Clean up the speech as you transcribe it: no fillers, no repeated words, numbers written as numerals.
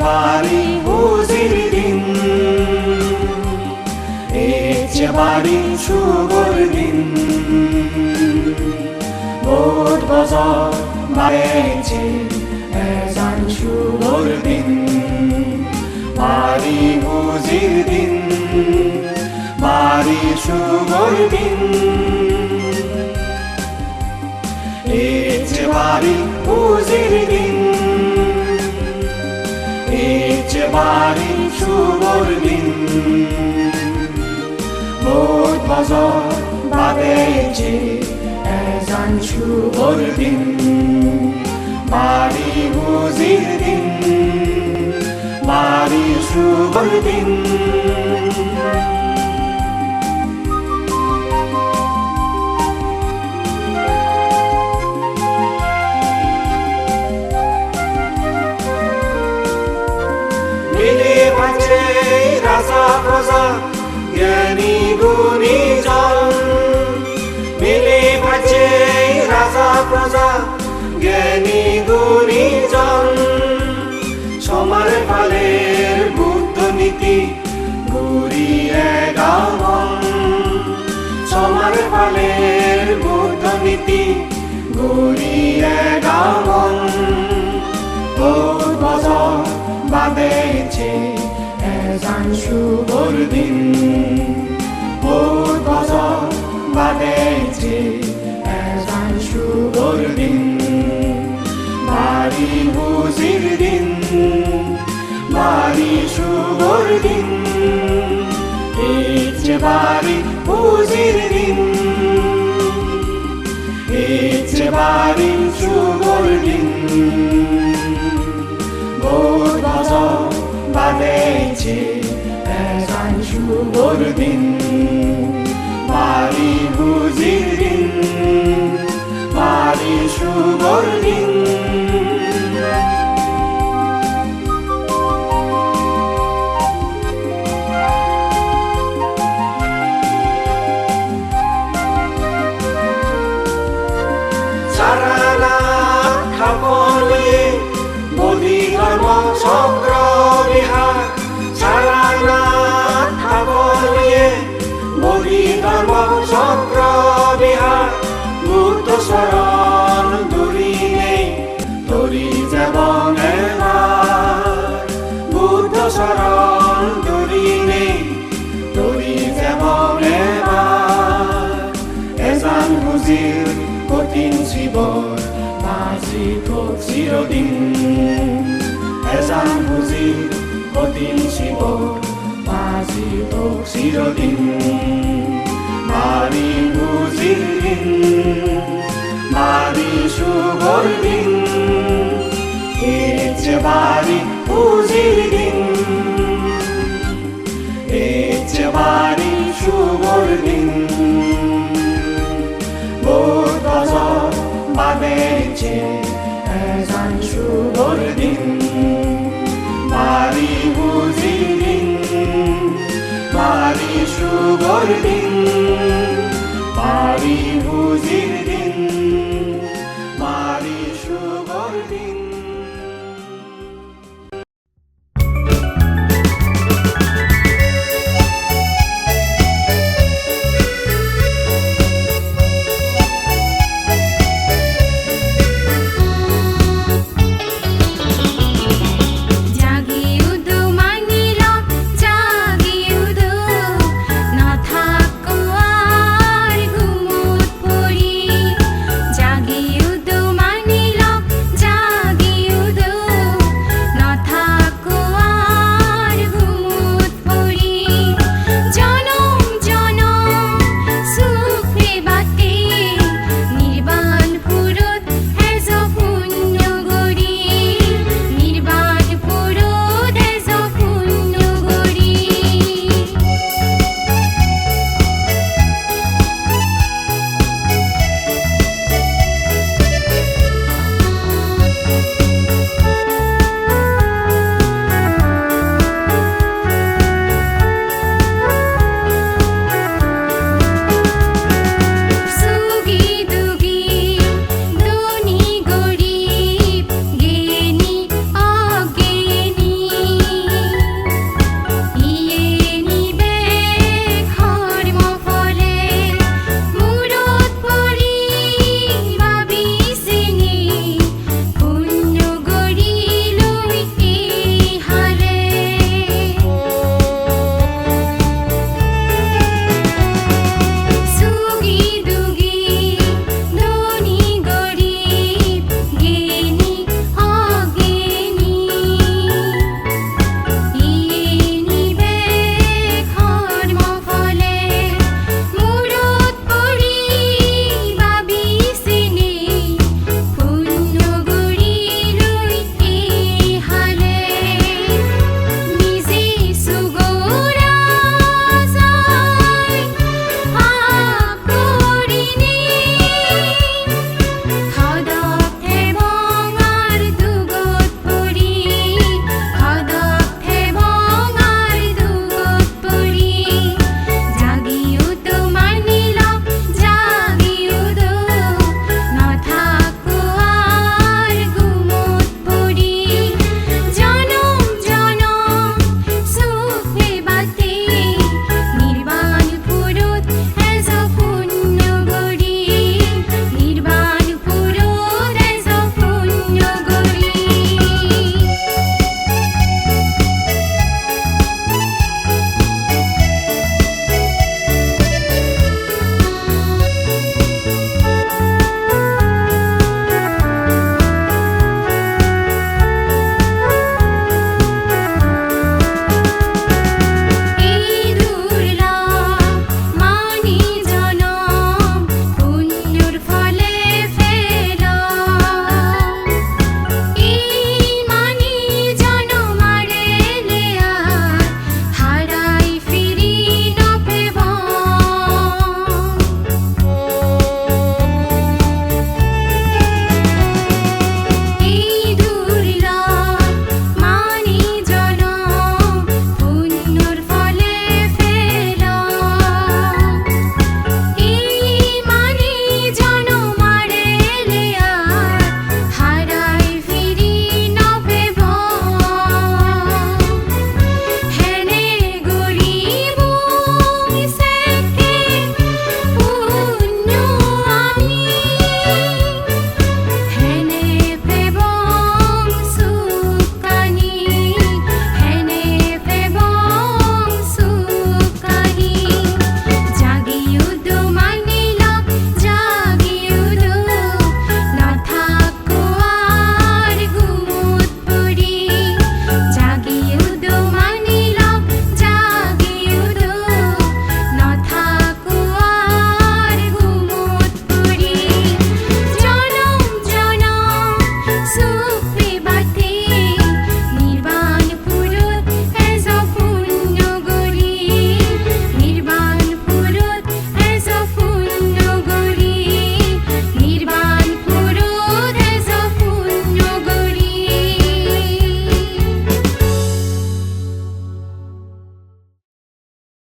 বাড়ি হুজির দিন, এসেছে বাড়ি শুভর দিন। ভোট বজর বাড়ছে এজান শুভর দিন, বাড়ি হুজির দিন, বাড়ি শুভর দিন। এসেছে বাড়ি হুজির দিন, এসেছে বাড়ি শুভর দিন। ভোট বজর বাজছে এজান শুভর দিন, বাড়ি হুজির দিন, বাড়ি শুভর দিন। মিলে বাঁচে রাজা প্রজা জ্ঞানী গুণী জন, মিলে বাঁচে রাজা প্রজা জ্ঞানী গুণী জন। সমার ফালের বুদ্ধ নীতি ঘুরিয়ে গামন, সমার ফালের বুদ্ধ নীতি ঘুরিয়ে গামন। ভোট বজর বাজছে এজান শুভর দিন, ভোট বজর বাজছে এজান শুভর দিন, বাড়ি হুজির দিন, বাড়ি শুভর দিন। এসেছে বাড়ি হুজির দিন, এসেছে বাড়ি শুভর দিন। ভোট বজর বাজছে এজান শুভর দিন, বাড়ি হুজির দিন, বাড়ি শুভর দিন। সারা রাত খাবলে মোদি ধর্ম চক্র বিহার, সারা রাত খাবলে মোদি ধর্ম চক্র বিহার। বুদ্ধ শরণ দূরি নেই তরি যেমন এবার, বুদ্ধ শরণ দূরি নেই তরি যেমন এবার। এজান হুজির কঠিন শিবর বাজি হোক চিরদিন, এজান হুজির কঠিন শিবর বাজি হোক চিরদিন। বাড়ি হুজির দিন, বাড়ি শুভর দিন, এসেছে বাড়ি হুজির দিন, এসেছে বাড়ি শুভর দিন। ভোট বজর বাজছে এজান শুভর দিন, বাড়ি হুজির দিন, বাড়ি শুভর দিন।